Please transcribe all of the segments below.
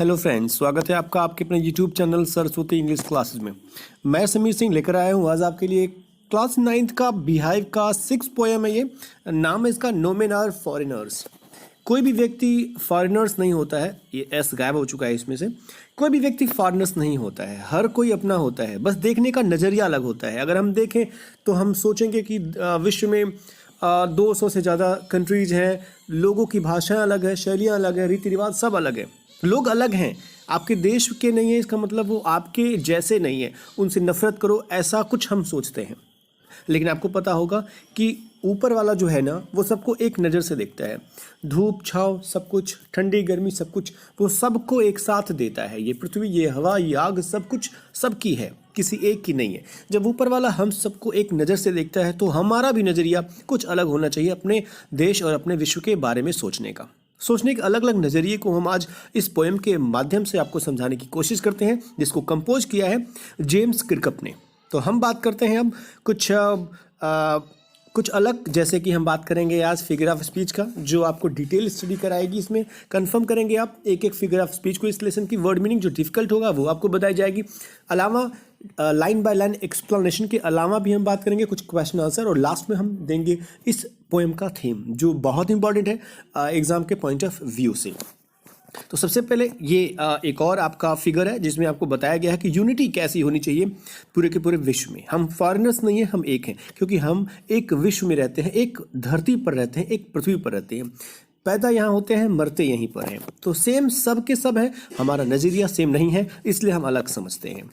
Hello friends, स्वागत है आपका आपके अपने YouTube channel Saraswati English classes में। मैं समीर सिंह लेकर आया हूँ आज आपके लिए क्लास 9th का बिहाइव का 6 पोएम है। ये नाम है इसका नो मेन आर फॉरेनर्स। कोई भी व्यक्ति फॉरेनर्स नहीं होता है, ये एस गायब हो चुका है इसमें से। कोई भी व्यक्ति फॉरेनर्स नहीं होता है, हर कोई अपना होता है, बस देखने का नज़रिया अलग होता है। अगर हम देखें तो हम सोचेंगे कि विश्व में 200 से ज़्यादा कंट्रीज हैं, लोगों की भाषाएं अलग है, शैलियाँ अलग है, रीति रिवाज सब अलग है, लोग अलग हैं। आपके देश के नहीं है इसका मतलब वो आपके जैसे नहीं है, उनसे नफरत करो, ऐसा कुछ हम सोचते हैं। लेकिन आपको पता होगा कि ऊपर वाला जो है ना वो सबको एक नज़र से देखता है। धूप छाँव सब कुछ, ठंडी गर्मी सब कुछ, वो सबको एक साथ देता है। ये पृथ्वी, ये हवा, ये आग, सब कुछ सबकी है, किसी एक की नहीं है। जब ऊपर वाला हम सबको एक नज़र से देखता है तो हमारा भी नज़रिया कुछ अलग होना चाहिए अपने देश और अपने विश्व के बारे में सोचने का। सोचने के अलग अलग नज़रिए को हम आज इस पोएम के माध्यम से आपको समझाने की कोशिश करते हैं, जिसको कंपोज किया है जेम्स किरकप ने। तो हम बात करते हैं अब कुछ अलग, जैसे कि हम बात करेंगे आज फिगर ऑफ स्पीच का, जो आपको डिटेल स्टडी कराएगी। इसमें कंफर्म करेंगे आप एक एक फिगर ऑफ स्पीच को, इस लेसन की वर्ड मीनिंग जो डिफिकल्ट होगा वो आपको बताई जाएगी। अलावा लाइन बाय लाइन एक्सप्लेनेशन के अलावा भी हम बात करेंगे कुछ क्वेश्चन आंसर, और लास्ट में हम देंगे इस पोएम का थीम जो बहुत इंपॉर्टेंट है एग्जाम के पॉइंट ऑफ व्यू से। तो सबसे पहले ये एक और आपका फिगर है जिसमें आपको बताया गया है कि यूनिटी कैसी होनी चाहिए पूरे के पूरे विश्व में। हम फॉरेनर्स नहीं हैं, हम एक हैं, क्योंकि हम एक विश्व में रहते हैं, एक धरती पर रहते हैं, एक पृथ्वी पर रहते हैं। पैदा यहाँ होते हैं, मरते यहीं पर हैं। तो सेम सब के सब है, हमारा नज़रिया सेम नहीं है, इसलिए हम अलग समझते हैं।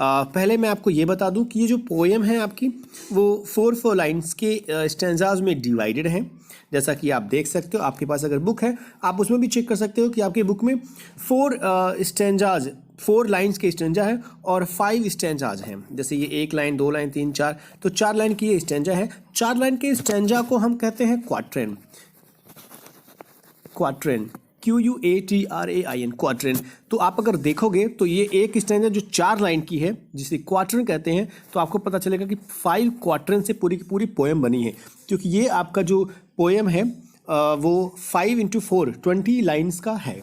पहले मैं आपको ये बता दूं कि ये जो पोएम है आपकी वो 4 लाइन्स के स्टैंजाज में डिवाइडेड हैं। जैसा कि आप देख सकते हो, आपके पास अगर बुक है आप उसमें भी चेक कर सकते हो कि आपकी बुक में 4 लाइन्स के स्टेंजा है और 5 स्टेंजाज हैं। जैसे ये 1 लाइन, 2 लाइन, 3, 4, तो 4 लाइन की ये स्टेंजा है। 4 लाइन के स्टेंजा को हम कहते हैं क्वाट्रेन। Quatrain, QUATRAIN, quatrain. तो आप अगर देखोगे तो ये एक स्टैंजा जो 4 लाइन की है जिसे क्वाट्रेन कहते हैं, तो आपको पता चलेगा कि 5 क्वाट्रेन से पूरी की पूरी पोएम बनी है। क्योंकि ये आपका जो पोएम है वो 5 × 4 20 लाइन्स का है।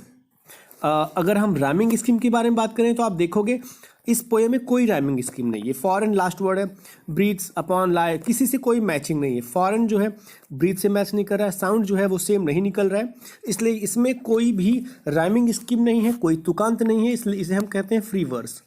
अगर हम राइमिंग स्कीम के बारे में बात करें तो आप देखोगे इस पोएम में कोई राइमिंग स्कीम नहीं है। फॉरेन लास्ट वर्ड है, ब्रीथ्स अपॉन लाई, किसी से कोई मैचिंग नहीं है। फॉरेन जो है ब्रीथ से मैच नहीं कर रहा है, साउंड जो है वो सेम नहीं निकल रहा है, इसलिए इसमें कोई भी राइमिंग स्कीम नहीं है, कोई तुकांत नहीं है, इसलिए इसे हम कहते हैं फ्री वर्स।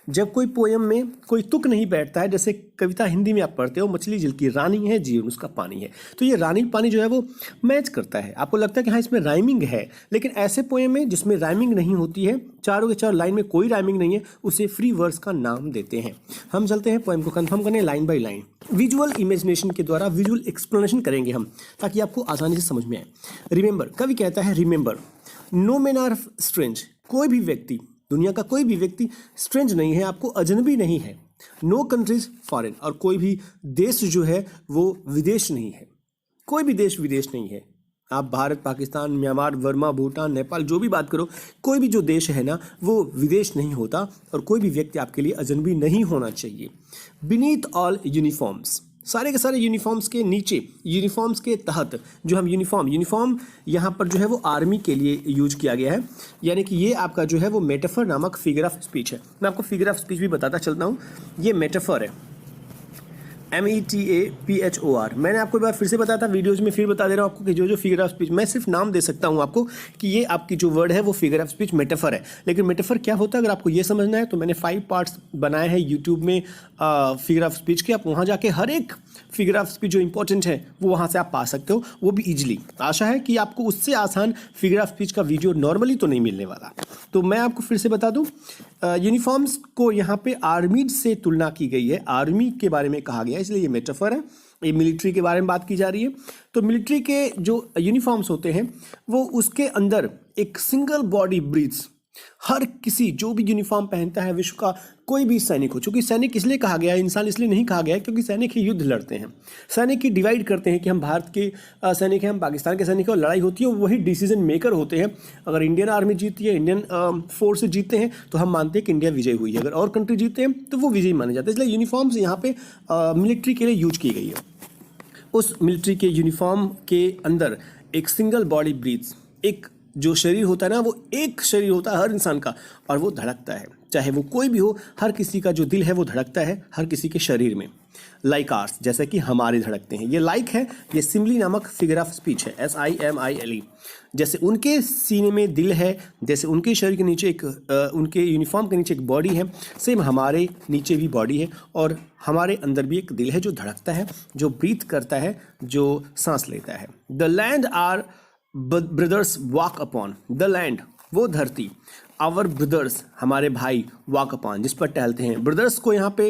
जब कोई पोएम में कोई तुक नहीं बैठता है, जैसे कविता हिंदी में आप पढ़ते हो, मछली जल की रानी है, जीवन उसका पानी है, तो ये रानी पानी जो है वो मैच करता है। आपको लगता है कि हाँ इसमें राइमिंग है, लेकिन ऐसे पोएम में जिसमें राइमिंग नहीं होती है, चारों के 4 लाइन में कोई राइमिंग नहीं है, उसे फ्री वर्स का नाम देते हैं। हम चलते हैं पोएम को कंफर्म करने line by line. Visual imagination के द्वारा विजुअल एक्सप्लेनेशन करेंगे हम, ताकि आपको आसानी से समझ में आए। रिमेंबर, कवि कहता है remember, no men are strange, कोई भी व्यक्ति, दुनिया का कोई भी व्यक्ति स्ट्रेंज नहीं है, आपको अजनबी नहीं है। नो कंट्रीज फॉरेन, और कोई भी देश जो है वो विदेश नहीं है, कोई भी देश विदेश नहीं है। आप भारत, पाकिस्तान, म्यांमार, बर्मा, भूटान, नेपाल, जो भी बात करो, कोई भी जो देश है ना वो विदेश नहीं होता, और कोई भी व्यक्ति आपके लिए अजनबी नहीं होना चाहिए। बीनीथ ऑल यूनिफॉर्म्स, सारे के सारे यूनिफॉर्म्स के नीचे, यूनिफॉर्म्स के तहत जो हम यूनिफॉर्म यहाँ पर जो है वो आर्मी के लिए यूज किया गया है, यानी कि ये आपका जो है वो मेटाफर नामक फिगर ऑफ स्पीच है। मैं आपको फिगर ऑफ स्पीच भी बताता चलता हूँ। ये मेटाफर है, METAPHOR। मैंने आपको एक बार फिर से बताया था वीडियोज़ में, फिर बता दे रहा हूँ आपको कि जो फिगर ऑफ स्पीच, मैं सिर्फ नाम दे सकता हूँ आपको कि ये आपकी जो वर्ड है वो फिगर ऑफ स्पीच मेटाफर है। लेकिन मेटाफर क्या होता है अगर आपको ये समझना है तो मैंने 5 पार्ट्स बनाए हैं यूट्यूब में फिगर ऑफ स्पीच के। आप वहाँ जाके हर एक फिगर ऑफ स्पीच जो इंपॉर्टेंट है वो वहाँ से आप पा सकते हो, वो भी ईजिली। आशा है कि आपको उससे आसान फिगर ऑफ स्पीच का वीडियो नॉर्मली तो नहीं मिलने वाला। तो मैं आपको फिर से बता दूं, यूनिफॉर्म्स को यहाँ पे आर्मी से तुलना की गई है, आर्मी के बारे में कहा गया है, इसलिए ये मेटाफर है। ये मिलिट्री के बारे में बात की जा रही है। तो मिलिट्री के जो यूनिफॉर्म्स होते हैं वो उसके अंदर एक सिंगल बॉडी ब्रीथ्स, हर किसी जो भी यूनिफॉर्म पहनता है विश्व का कोई भी सैनिक हो, चूंकि सैनिक इसलिए कहा गया है, इंसान इसलिए नहीं कहा गया है क्योंकि सैनिक ही युद्ध लड़ते हैं। सैनिक ही डिवाइड करते हैं कि हम भारत के सैनिक हैं, हम पाकिस्तान के सैनिक हैं, और लड़ाई होती है वही डिसीजन मेकर होते हैं। अगर इंडियन आर्मी जीतती है, इंडियन फोर्स जीतते हैं तो हम मानते हैं कि इंडिया विजय हुई है, अगर और कंट्री जीतते हैं तो वो विजय माने जाते हैं। इसलिए यूनिफॉर्म्स यहाँ पे मिलिट्री के लिए यूज की गई है। उस मिलिट्री के यूनिफॉर्म के अंदर एक सिंगल बॉडी ब्रीथ्स, एक जो शरीर होता है ना, वो एक शरीर होता है हर इंसान का, और वो धड़कता है, चाहे वो कोई भी हो, हर किसी का जो दिल है वो धड़कता है हर किसी के शरीर में, लाइक आर्स, जैसे कि हमारे धड़कते हैं। ये लाइक है, ये सिमिली नामक फिगर ऑफ स्पीच है, SIMILE। जैसे उनके सीने में दिल है, जैसे उनके शरीर के नीचे एक उनके यूनिफॉर्म के नीचे एक बॉडी है, सेम हमारे नीचे भी बॉडी है, और हमारे अंदर भी एक दिल है जो धड़कता है, जो ब्रीथ करता है, जो सांस लेता है। The land our brothers walk upon, the land वो धरती, आवर ब्रदर्स हमारे भाई, वॉक अपॉन जिस पर टहलते हैं। ब्रदर्स को यहाँ पे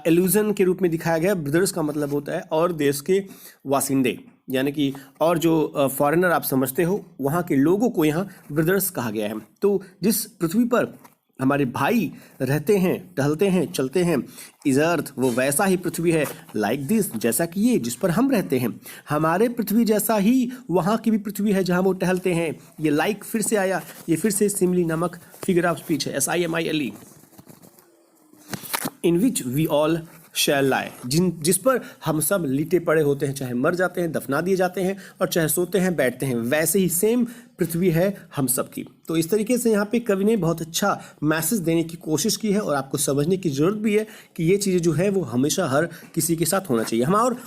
एल्यूजन के रूप में दिखाया गया। ब्रदर्स का मतलब होता है और देश के वासिंदे, यानी कि और जो फॉरेनर आप समझते हो, वहाँ के लोगों को यहाँ ब्रदर्स कहा गया है। तो जिस पृथ्वी पर हमारे भाई रहते हैं, टहलते हैं, चलते हैं, इज अर्थ, वो वैसा ही पृथ्वी है, लाइक दिस, जैसा कि ये जिस पर हम रहते हैं। हमारे पृथ्वी जैसा ही वहाँ की भी पृथ्वी है जहाँ वो टहलते हैं। ये लाइक फिर से आया, ये फिर से सिमिली नामक फिगर ऑफ स्पीच है, SIMILE। In which we all shall lie, जिस पर हम सब लिटे पड़े होते हैं, चाहे मर जाते हैं, दफना दिए जाते हैं, और चाहे सोते हैं, बैठते हैं, वैसे ही सेम पृथ्वी है हम सब की। तो इस तरीके से यहाँ पे कवि ने बहुत अच्छा मैसेज देने की कोशिश की है, और आपको समझने की ज़रूरत भी है कि ये चीज़ें जो है वो हमेशा हर किसी के साथ होना चाहिए। हम और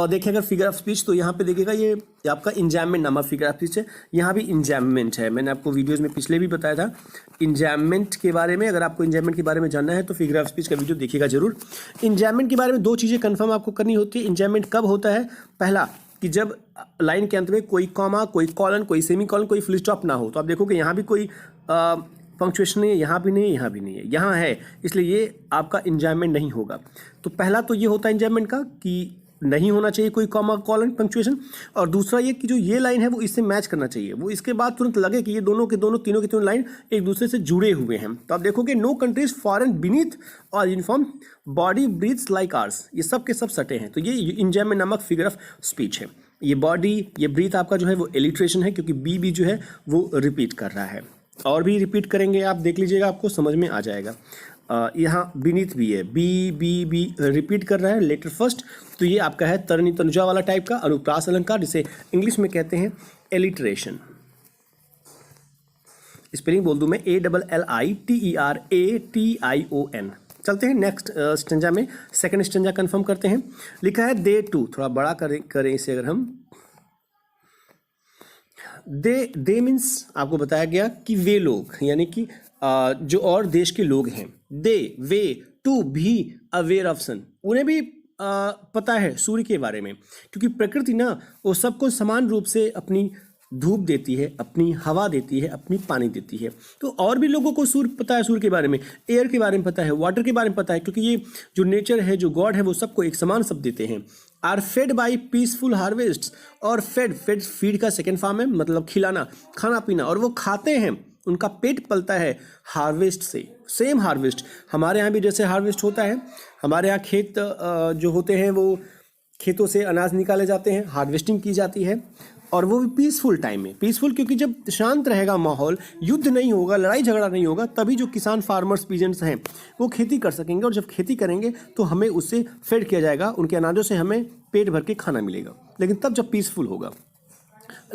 देखें अगर फिगर ऑफ स्पीच, तो यहाँ पे देखिएगा ये आपका इंजैममेंट नामक फिगर ऑफ स्पीच है। यहाँ भी इंजैममेंट है, मैंने आपको वीडियोज़ में पिछले भी बताया था इंजैममेंट के बारे में। अगर आपको इंजैममेंट के बारे में जानना है तो फिगर ऑफ स्पीच का वीडियो देखिएगा जरूर। इंजैममेंट के बारे में दो चीज़ें कंफर्म आपको करनी होती है। इंजैममेंट कब होता है? पहला, कि जब लाइन के अंत में कोई कॉमा, कोई कॉलन, कोई सेमी कॉलन, कोई फुल स्टॉप ना हो। तो आप देखोगे यहाँ भी कोई पंक्चुएशन नहीं है, यहाँ भी नहीं है, यहाँ भी नहीं है, यहाँ है, इसलिए ये आपका इंजॉयमेंट नहीं होगा। तो पहला तो ये होता है इंजॉयमेंट का कि नहीं होना चाहिए कोई कॉमा, कॉलन, पंक्चुएशन। और दूसरा ये कि जो ये लाइन है वो इससे मैच करना चाहिए, वो इसके बाद तुरंत लगे कि ये दोनों के दोनों, तीनों के तीनों लाइन एक दूसरे से जुड़े हुए हैं। तो आप देखोगे नो कंट्रीज फॉरेन बीनीथ और uniform body breathes like ours, ये सब के सब सटे हैं। तो ये इंजॉयमेंट नामक फिगर ऑफ स्पीच है। ये बॉडी, ये ब्रीथ आपका जो है वो एलिट्रेशन है, क्योंकि बी जो है वो रिपीट कर रहा है। और भी रिपीट करेंगे, आप देख लीजिएगा, आपको समझ में आ जाएगा। यहाँ बीनीथ भी है, बी रिपीट कर रहा है लेटर फर्स्ट। तो ये आपका है तरनी तनुजा वाला टाइप का अनुप्रास अलंकार, जिसे इंग्लिश में कहते हैं एलिट्रेशन। स्पेलिंग बोल दूं मैं, ALLITERATION। चलते हैं नेक्स्ट स्टेंजा में, सेकंड स्टेंजा कंफर्म करते हैं। लिखा है दे टू, थोड़ा बड़ा करें इसे अगर हम, दे मीन्स आपको बताया गया कि वे लोग, यानी कि जो और देश के लोग हैं। दे, वे, टू भी अवेयर ऑफ सन, उन्हें भी पता है सूर्य के बारे में, क्योंकि प्रकृति ना वो सबको समान रूप से अपनी धूप देती है, अपनी हवा देती है, अपनी पानी देती है। तो और भी लोगों को सूर्य पता है, सूर्य के बारे में, एयर के बारे में पता है, वाटर के बारे में पता है, क्योंकि ये जो नेचर है, जो गॉड है, वो सबको एक समान सब देते हैं। Are fed by peaceful harvest, और फीड का सेकेंड फॉर्म है, मतलब खिलाना, खाना पीना, और वो खाते हैं, उनका पेट पलता है हार्वेस्ट से। सेम हार्वेस्ट हमारे यहाँ भी जैसे हार्वेस्ट होता है, हमारे यहाँ खेत जो होते हैं वो खेतों से अनाज निकाले जाते हैं, हार्वेस्टिंग की जाती है, और वो भी पीसफुल टाइम में। पीसफुल क्योंकि जब शांत रहेगा माहौल, युद्ध नहीं होगा, लड़ाई झगड़ा नहीं होगा, तभी जो किसान फार्मर्स पीजेंट्स हैं वो खेती कर सकेंगे, और जब खेती करेंगे तो हमें उससे फेड किया जाएगा, उनके अनाजों से हमें पेट भर के खाना मिलेगा। लेकिन तब जब पीसफुल होगा,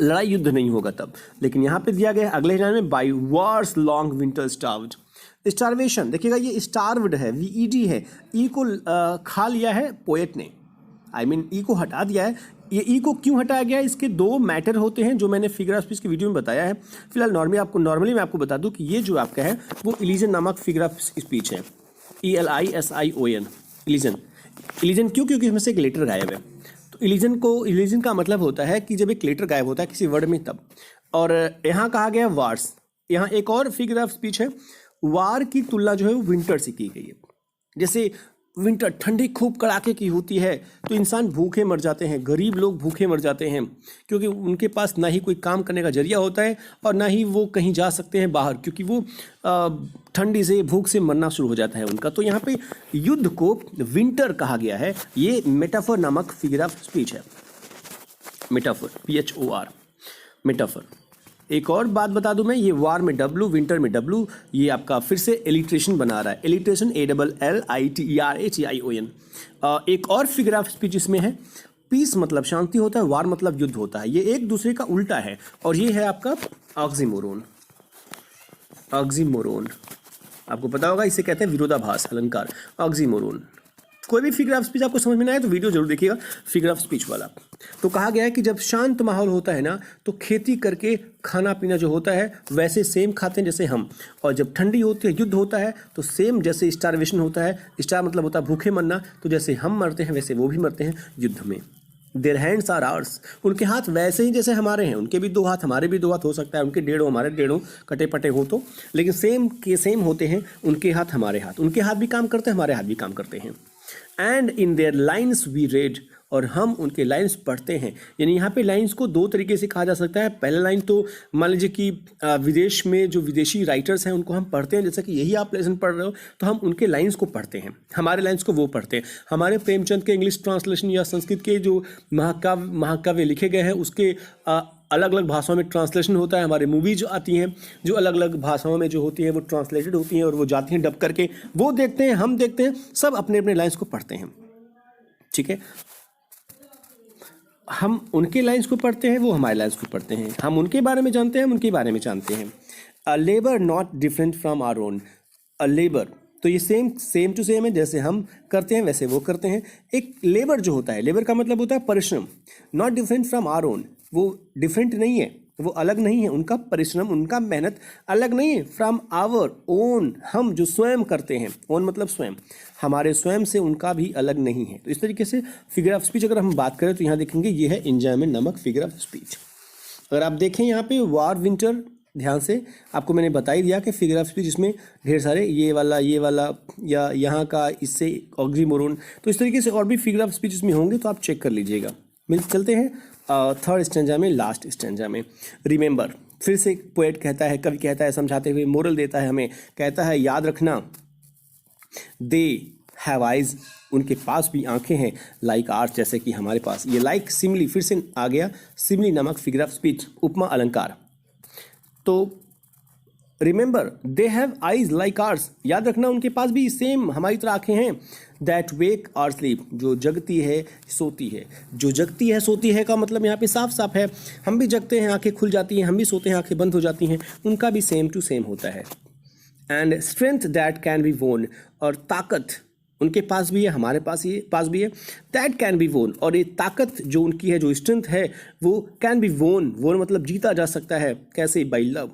लड़ाई युद्ध नहीं होगा तब। लेकिन यहाँ पे दिया गया है अगले लाइन में, by Wars long winter starved. Starvation देखिएगा, ये स्टार्व्ड है, VED है, ई को खा लिया है पोएट ने, ई को हटा दिया है। ये ई को क्यों हटाया गया है? इसके दो मैटर होते हैं जो मैंने फिगर ऑफ स्पीच की वीडियो में बताया है। फिलहाल नॉर्मली मैं आपको बता दूं कि ये जो आपका है वो इलिजन नामक फिगर ऑफ स्पीच है, ELISION, इलिजन क्यों? क्योंकि इसमें से एक लेटर गायब है। तो इलिजन का मतलब होता है कि जब एक लेटर गायब होता है किसी वर्ड में तब। और यहाँ कहा गया वार्स, यहाँ एक और फिगर ऑफ स्पीच है, वार की तुलना जो है वो विंटर से की गई है। जैसे विंटर ठंडी खूब कड़ाके की होती है तो इंसान भूखे मर जाते हैं, गरीब लोग भूखे मर जाते हैं, क्योंकि उनके पास ना ही कोई काम करने का जरिया होता है और ना ही वो कहीं जा सकते हैं बाहर, क्योंकि वो ठंडी से, भूख से मरना शुरू हो जाता है उनका। तो यहाँ पे युद्ध को विंटर कहा गया है। ये मेटाफर नामक फिगर ऑफ स्पीच है, मेटाफर, PHOR, मेटाफर। एक और बात बता दूं मैं, ये वार में W, विंटर में W, ये आपका फिर से एलिट्रेशन बना रहा है, एलिट्रेशन ALLITERATION। एक और फिगर ऑफ स्पीच इसमें है, पीस मतलब शांति होता है, वार मतलब युद्ध होता है, ये एक दूसरे का उल्टा है। और ये है आपका ऑक्सीमोरोन, ऑक्सीमोरोन आपको पता होगा, इसे कहते हैं विरोधाभास अलंकार, ऑक्सीमोरोन। कोई भी फिगर ऑफ स्पीच आपको समझ में ना आए तो वीडियो जरूर देखिएगा फिगर ऑफ स्पीच वाला। तो कहा गया है कि जब शांत माहौल होता है ना तो खेती करके खाना पीना जो होता है वैसे सेम खाते हैं जैसे हम, और जब ठंडी होती है युद्ध होता है तो सेम जैसे स्टारवेशन होता है, स्टार मतलब होता है भूखे मरना, तो जैसे हम मरते हैं वैसे वो भी मरते हैं युद्ध में। देयर हैंड्स आर आवर्स, उनके हाथ वैसे ही जैसे हमारे हैं, उनके भी 2 हाथ हमारे भी 2 हाथ हो सकता है, उनके 1.5 हमारे 1.5 कटे पटे हो तो, लेकिन सेम के सेम होते हैं, उनके हाथ हमारे हाथ, उनके हाथ भी काम करते हैं हमारे हाथ भी काम करते हैं। And in their lines we read, और हम उनके लाइन्स पढ़ते हैं। यानी यहाँ पे लाइन्स को 2 तरीके से कहा जा सकता है। पहला लाइन तो मान लीजिए कि विदेश में जो विदेशी राइटर्स हैं उनको हम पढ़ते हैं, जैसा कि यही आप लेसन पढ़ रहे हो तो हम उनके लाइन्स को पढ़ते हैं, हमारे लाइन्स को वो पढ़ते हैं। हमारे प्रेमचंद के इंग्लिश ट्रांसलेशन या संस्कृत के जो महाकाव्य लिखे गए हैं उसके अलग अलग भाषाओं में ट्रांसलेशन होता है। हमारे मूवीज आती हैं जो अलग अलग भाषाओं में जो होती हैं वो ट्रांसलेटेड होती हैं और वो जाती हैं डब करके, वो देखते हैं, हम देखते हैं, सब अपने अपने लाइन्स को पढ़ते हैं। ठीक है, हम उनके लाइन्स को पढ़ते हैं, वो हमारे लाइन्स को पढ़ते हैं, हम उनके बारे में जानते हैं, हम उनके बारे में जानते हैं। A labour not different from our own, a labour तो ये सेम टू सेम है, जैसे हम करते हैं वैसे वो करते हैं। एक लेबर जो होता है, लेबर का मतलब होता है परिश्रम, not different from our own, वो डिफरेंट नहीं है, वो अलग नहीं है, उनका परिश्रम उनका मेहनत अलग नहीं है। फ्रॉम आवर ओन, हम जो स्वयं करते हैं, ओन मतलब स्वयं, हमारे स्वयं से उनका भी अलग नहीं है। तो इस तरीके से फिगर ऑफ स्पीच अगर हम बात करें तो यहाँ देखेंगे ये है एंजॉयमेंट नामक फिगर ऑफ स्पीच। अगर आप देखें यहाँ पे वार विंटर, ध्यान से आपको मैंने बता ही दिया कि फिगर ऑफ स्पीच इसमें ढेर सारे ये वाला या यहाँ का इससे ऑक्सीमोरोन, तो इस तरीके से और भी फिगर ऑफ स्पीच इसमें होंगे तो आप चेक कर लीजिएगा। चलते हैं थर्ड स्टैंजा में, लास्ट स्टैंजा में। रिमेंबर, फिर से पोएट कहता है, कवि कहता है, समझाते हुए मोरल देता है हमें, कहता है याद रखना, दे हैव आइज, उनके पास भी आंखें हैं, लाइक आर्स, जैसे कि हमारे पास। ये लाइक सिमिली फिर से आ गया, सिमिली नामक फिगर ऑफ स्पीच, उपमा अलंकार। तो remember they have eyes like ours, याद रखना उनके पास भी सेम हमारी तरह आंखें हैं। दैट वेक आर स्लीप, जो जगती है सोती है, जो जगती है सोती है का मतलब यहाँ पे साफ साफ है, हम भी जगते हैं आंखें खुल जाती हैं, हम भी सोते हैं आंखें बंद हो जाती हैं, उनका भी सेम टू सेम होता है। And strength that can be वोन, और ताकत उनके पास भी है, हमारे पास भी है। दैट कैन बी वोन, और ये ताकत जो उनकी है, जो स्ट्रेंथ है, वो कैन बी वोन, वोन मतलब जीता जा सकता है। कैसे? बाय लव,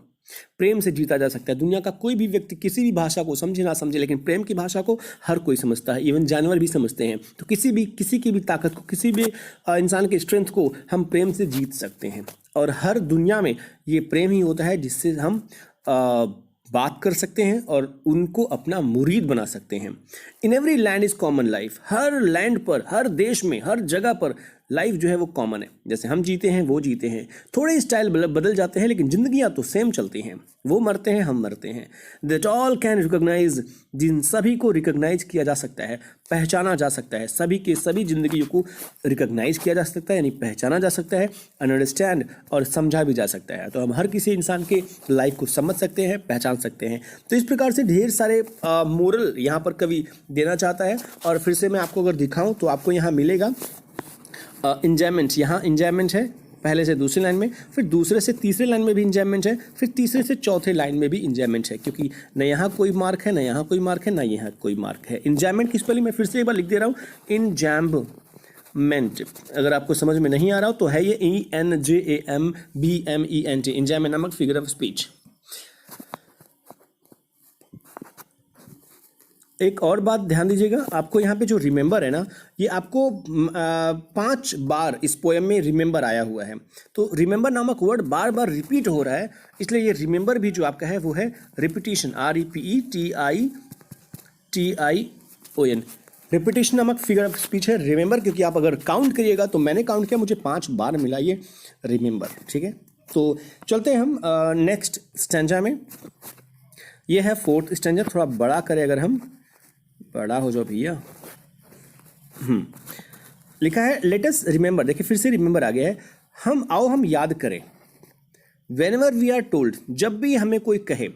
प्रेम से जीता जा सकता है। दुनिया का कोई भी व्यक्ति किसी भी भाषा को समझे ना समझे, लेकिन प्रेम की भाषा को हर कोई समझता है, इवन जानवर भी समझते हैं। तो किसी की भी ताकत को, किसी भी इंसान के स्ट्रेंथ को हम प्रेम से जीत सकते हैं। और हर दुनिया में ये प्रेम ही होता है जिससे हम बात कर सकते हैं और उनको अपना मुरीद बना सकते हैं। In every land is common life, her land पर, हर देश में, हर जगह पर लाइफ जो है वो कॉमन है। जैसे हम जीते हैं वो जीते हैं, थोड़े स्टाइल बदल जाते हैं लेकिन जिंदगियां तो सेम चलती हैं। वो मरते हैं, हम मरते हैं। दैट ऑल कैन रिकॉग्नाइज, जिन सभी को रिकॉग्नाइज किया जा सकता है, पहचाना जा सकता है, सभी के सभी जिंदगियों को रिकॉग्नाइज किया जा सकता है, यानी पहचाना जा सकता है, अंडरस्टैंड और समझा भी जा सकता है। तो हम हर किसी इंसान के लाइफ को समझ सकते हैं, पहचान सकते हैं। तो इस प्रकार से ढेर सारे मोरल यहाँ पर कवि देना चाहता है। और फिर से मैं आपको अगर दिखाऊं तो आपको यहाँ मिलेगा इंजॉयमेंट, यहाँ इंजॉयमेंट है पहले से दूसरी लाइन में, फिर दूसरे से तीसरे लाइन में भी इंजॉयमेंट है, फिर तीसरे से चौथे लाइन में भी इंजॉयमेंट है, क्योंकि न यहाँ कोई मार्क है, न यहाँ कोई मार्क है, न यहाँ कोई मार्क है। इंजॉयमेंट की स्पेलिंग मैं फिर से एक बार लिख दे रहा हूँ, इंजॉयमेंट। अगर आपको समझ में नहीं आ रहा हो तो है ये ENJAMBMENT, इंजॉयमेंट नामक फिगर ऑफ स्पीच। एक और बात ध्यान दीजिएगा, आपको यहाँ पे जो रिमेंबर है ना, ये आपको 5 बार इस पोएम में रिमेंबर आया हुआ है। तो रिमेंबर नामक वर्ड बार बार रिपीट हो रहा है, इसलिए ये रिमेंबर भी जो आपका है वो है रिपीटिशन, REPETITION। रिपीटिशन नामक फिगर ऑफ स्पीच है रिमेंबर, क्योंकि आप अगर काउंट करिएगा तो मैंने काउंट किया, मुझे 5 बार मिला ये रिमेंबर। ठीक है, तो चलते हैं हम नेक्स्ट स्टैंजा में। ये है 4th स्टैंजा, थोड़ा बड़ा करें, अगर हम बड़ा हो जाओ भैया। लिखा है लेट अस रिमेंबर, देखिए फिर से रिमेंबर आ गया है। हम याद करें। व्हेनेवर वी आर टोल्ड, जब भी हमें कोई कहे,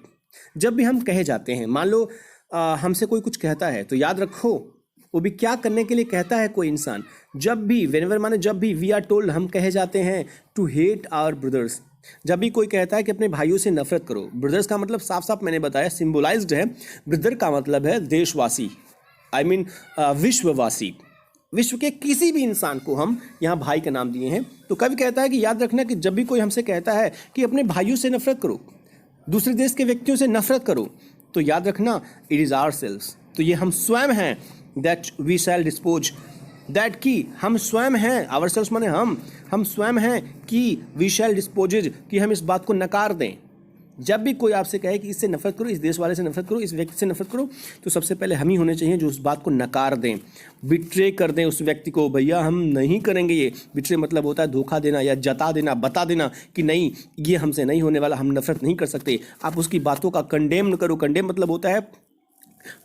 जब भी हम कहे जाते हैं, मान लो हमसे कोई कुछ कहता है तो याद रखो वो भी क्या करने के लिए कहता है कोई इंसान। जब भी, व्हेनेवर माने जब भी, वी आर टोल्ड हम कहे जाते हैं टू हेट आवर ब्रदर्स, जब भी कोई कहता है कि अपने भाइयों से नफरत करो, ब्रदर्स का मतलब साफ साफ मैंने बताया सिंबलाइज्ड है। ब्रदर का मतलब है देशवासी, आई मीन विश्ववासी। विश्व के किसी भी इंसान को हम यहाँ भाई का नाम दिए हैं। तो कवि कहता है कि याद रखना कि जब भी कोई हमसे कहता है कि अपने भाइयों से नफरत करो, दूसरे देश के व्यक्तियों से नफरत करो, तो याद रखना इट इज़ आवर सेल्व्स, तो ये हम स्वयं हैं। That we shall dispose, that की हम स्वयं हैं, आवर सेल्व्स माने हम स्वयं हैं कि वी शैल डिस्पोजेज, कि हम इस बात को नकार दें। जब भी कोई आपसे कहे कि इससे नफरत करो, इस देश वाले से नफरत करो, इस व्यक्ति से नफरत करो, तो सबसे पहले हम ही होने चाहिए जो उस बात को नकार दें, बिट्रे कर दें उस व्यक्ति को। भैया हम नहीं करेंगे ये। बिट्रे मतलब होता है धोखा देना या जता देना, बता देना कि नहीं ये हमसे नहीं होने वाला, हम नफरत नहीं कर सकते। आप उसकी बातों का कंडेम न करो। कंडेम मतलब होता है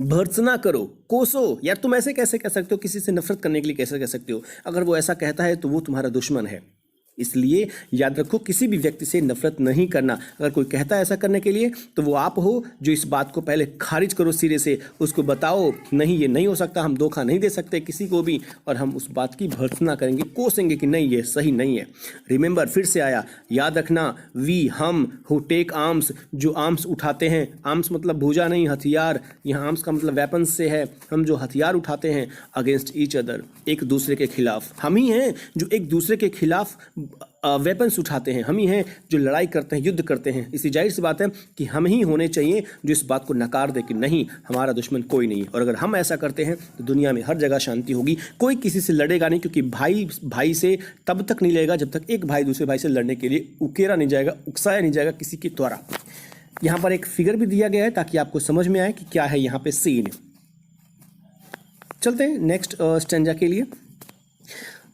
भर्त्सना करो, कोसो। यार तुम ऐसे कैसे कह सकते हो, किसी से नफरत करने के लिए कैसे कह सकते हो? अगर वो ऐसा कहता है तो वो तुम्हारा दुश्मन है। इसलिए याद रखो किसी भी व्यक्ति से नफरत नहीं करना। अगर कोई कहता है ऐसा करने के लिए तो वो आप हो जो इस बात को पहले खारिज करो सिरे से, उसको बताओ नहीं ये नहीं हो सकता, हम धोखा नहीं दे सकते किसी को भी, और हम उस बात की भर्त्सना करेंगे, कोसेंगे कि नहीं ये सही नहीं है। रिमेंबर, फिर से आया, याद रखना, वी हम हु टेक आर्म्स, जो आर्म्स उठाते हैं। आर्म्स मतलब भुजा नहीं, हथियार। यहाँ आर्म्स का मतलब वेपन्स से है, हम जो हथियार उठाते हैं अगेंस्ट ईच अदर, एक दूसरे के खिलाफ। हम ही हैं जो एक दूसरे के खिलाफ वेपन्स उठाते हैं, हम ही हैं जो लड़ाई करते हैं, युद्ध करते हैं। इसी जाहिर सी बात है कि हम ही होने चाहिए जो इस बात को नकार दे कि नहीं हमारा दुश्मन कोई नहीं है। और अगर हम ऐसा करते हैं तो दुनिया में हर जगह शांति होगी, कोई किसी से लड़ेगा नहीं, क्योंकि भाई भाई से तब तक नहीं लड़ेगा जब तक एक भाई दूसरे भाई से लड़ने के लिए उकेरा नहीं जाएगा, उकसाया नहीं जाएगा किसी के द्वारा। यहाँ पर एक फिगर भी दिया गया है ताकि आपको समझ में आए कि क्या है यहाँ पे सीन। चलते हैं नेक्स्ट स्टेंजा के लिए।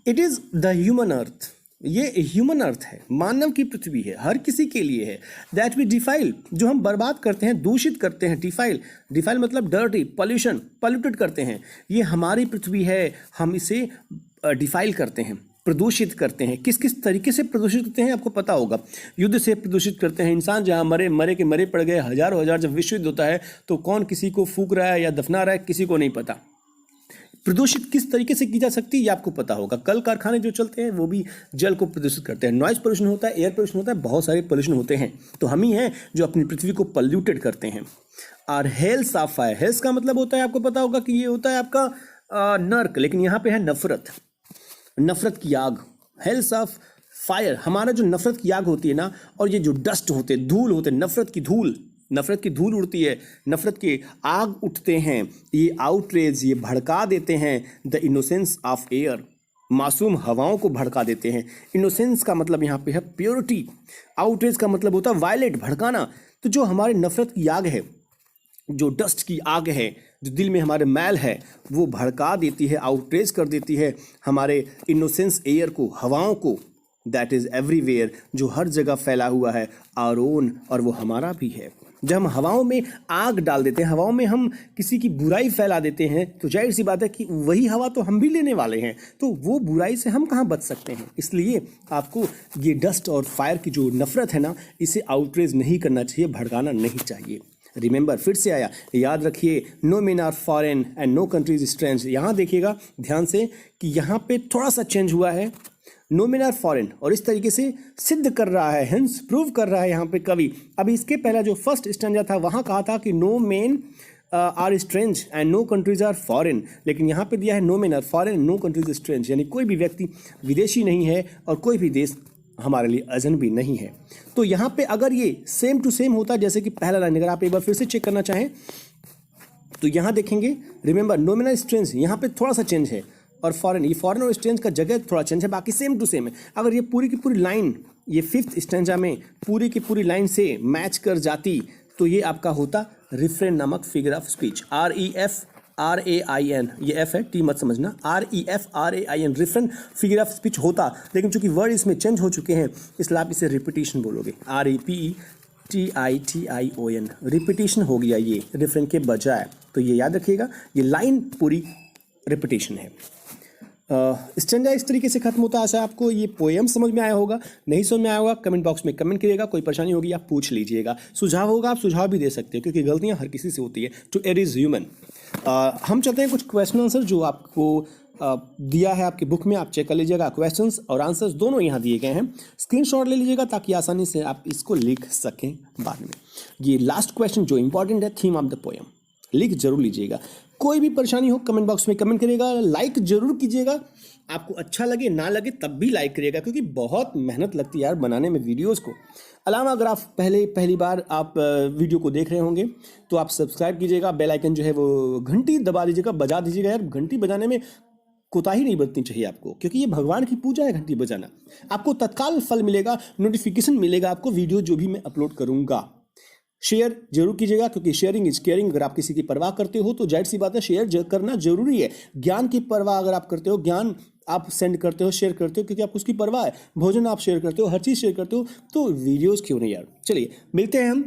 इट इज़ द ह्यूमन अर्थ, ये ह्यूमन अर्थ है, मानव की पृथ्वी है, हर किसी के लिए है। दैट वी डिफाइल, जो हम बर्बाद करते हैं, दूषित करते हैं। डिफाइल, डिफाइल मतलब डर्टी, पॉल्यूशन, पॉल्यूटेड करते हैं। ये हमारी पृथ्वी है, हम इसे डिफाइल करते हैं, प्रदूषित करते हैं। किस किस तरीके से प्रदूषित करते हैं आपको पता होगा। युद्ध से प्रदूषित करते हैं, इंसान जहाँ मरे के मरे पड़ गए, हजारों हजार। जब विश्व युद्ध होता है तो कौन किसी को फूंक रहा है या दफना रहा है किसी को नहीं पता। प्रदूषित किस तरीके से की जा सकती है ये आपको पता होगा। कल कारखाने जो चलते हैं वो भी जल को प्रदूषित करते हैं। नॉइज पोल्यूशन होता है, एयर पोल्यूशन होता है, बहुत सारे पोल्यूशन होते हैं। तो हम ही हैं जो अपनी पृथ्वी को पॉल्यूटेड करते हैं। और हेल्स ऑफ फायर, हेल्स का मतलब होता है आपको पता होगा कि ये होता है आपका नर्क, लेकिन यहाँ पे है नफरत, नफरत की आग। हेल्स ऑफ फायर, हमारा जो नफरत की आग होती है ना, और ये जो डस्ट होते, धूल होते, नफरत की धूल उड़ती है, नफरत के आग उठते हैं। ये आउटरेज, ये भड़का देते हैं। द इनोसेंस ऑफ एयर, मासूम हवाओं को भड़का देते हैं। इनोसेंस का मतलब यहाँ पे है प्योरिटी। आउटरेज का मतलब होता है वायलेट, भड़काना। तो जो हमारे नफरत की आग है, जो डस्ट की आग है, जो दिल में हमारे मैल है, वो भड़का देती है, आउटरेज कर देती है हमारे इनोसेंस एयर को, हवाओं को। दैट इज़ एवरीवेयर, जो हर जगह फैला हुआ है, आवर ओन, और वो हमारा भी है। जब हम हवाओं में आग डाल देते हैं, हवाओं में हम किसी की बुराई फैला देते हैं, तो जाहिर सी बात है कि वही हवा तो हम भी लेने वाले हैं, तो वो बुराई से हम कहाँ बच सकते हैं। इसलिए आपको ये डस्ट और फायर की जो नफरत है ना, इसे आउटरेज नहीं करना चाहिए, भड़काना नहीं चाहिए। रिमेंबर, फिर से आया, याद रखिए, no men are foreign and no countries strange. यहाँ देखिएगा ध्यान से कि यहाँ पे थोड़ा सा चेंज हुआ है, नो मेन आर फॉरेन, और इस तरीके से सिद्ध कर रहा है, हेंस प्रूव कर रहा है यहाँ पे कवि। अभी इसके पहला जो फर्स्ट स्टैंजा था वहाँ कहा था कि no men are strange and no countries are foreign, लेकिन यहाँ पे दिया है no men are foreign, no countries strange, यानी कोई भी व्यक्ति विदेशी नहीं है और कोई भी देश हमारे लिए अजनबी नहीं है। तो यहाँ पे अगर ये सेम टू सेम होता जैसे कि पहला लाइन, अगर आप एक बार फिर से चेक करना चाहें तो यहाँ देखेंगे, रिमेंबर नोमिनल स्ट्रेंज यहाँ पे थोड़ा सा चेंज है, और फॉरेन, ये फॉरेन और स्ट्रेंज का जगह थोड़ा चेंज है, बाकी सेम टू सेम है। अगर ये पूरी की पूरी लाइन, ये फिफ्थ स्टेंजा में पूरी की पूरी लाइन से मैच कर जाती तो ये आपका होता रिफ्रेन नामक फिगर ऑफ स्पीच। REFRAIN, ये F है, T मत समझना, REFRAIN refrain figure of speech होता, लेकिन चूंकि वर्ड इसमें चेंज हो चुके हैं इसलिए आप इसे रिपीटिशन बोलोगे, REPETITION, रिपीटिशन हो गया ये रिफ्रेन के बजाय। तो ये याद रखिएगा, ये लाइन पूरी रिपीटिशन है। स्टेंजा इस तरीके से खत्म होता है। ऐसा आपको ये पोएम समझ में आया होगा, नहीं समझ में आया होगा कमेंट बॉक्स में कमेंट करिएगा, कोई परेशानी होगी आप पूछ लीजिएगा, सुझाव होगा आप सुझाव भी दे सकते हैं, क्योंकि गलतियां हर किसी से होती है। To err is human. हम चाहते हैं कुछ क्वेश्चन आंसर जो आपको दिया है आपकी बुक में, आप चेक कर लीजिएगा। क्वेश्चंस और आंसर्स दोनों यहाँ दिए गए हैं, स्क्रीनशॉट ले लीजिएगा ताकि आसानी से आप इसको लिख सकें बाद में। ये लास्ट क्वेश्चन जो इंपॉर्टेंट है, थीम ऑफ द पोएम, लिख जरूर लीजिएगा। कोई भी परेशानी हो कमेंट बॉक्स में कमेंट करिएगा, लाइक जरूर कीजिएगा। आपको अच्छा लगे ना लगे तब भी लाइक करिएगा, क्योंकि बहुत मेहनत लगती है यार बनाने में वीडियोस को। अलावा अगर आप पहली बार आप वीडियो को देख रहे होंगे तो आप सब्सक्राइब कीजिएगा, बेल आइकन जो है वो घंटी दबा दीजिएगा, बजा दीजिएगा। यार घंटी बजाने में कोताही नहीं बरतनी चाहिए आपको, क्योंकि ये भगवान की पूजा है घंटी बजाना। आपको तत्काल फल मिलेगा, नोटिफिकेशन मिलेगा आपको वीडियो जो भी मैं अपलोड करूंगा। शेयर जरूर कीजिएगा, क्योंकि शेयरिंग इज केयरिंग। अगर आप किसी की परवाह करते हो तो जाहिर सी बात है शेयर करना जरूरी है। ज्ञान की परवाह अगर आप करते हो, ज्ञान आप सेंड करते हो, शेयर करते हो, क्योंकि आपको उसकी परवाह है। भोजन आप शेयर करते हो, हर चीज़ शेयर करते हो, तो वीडियोस क्यों नहीं यार। चलिए मिलते हैं हम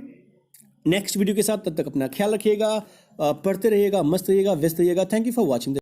नेक्स्ट वीडियो के साथ, तब तक अपना ख्याल रखिएगा, पढ़ते रहिएगा, मस्त रहिएगा, व्यस्त रहिएगा। Thank you for watching.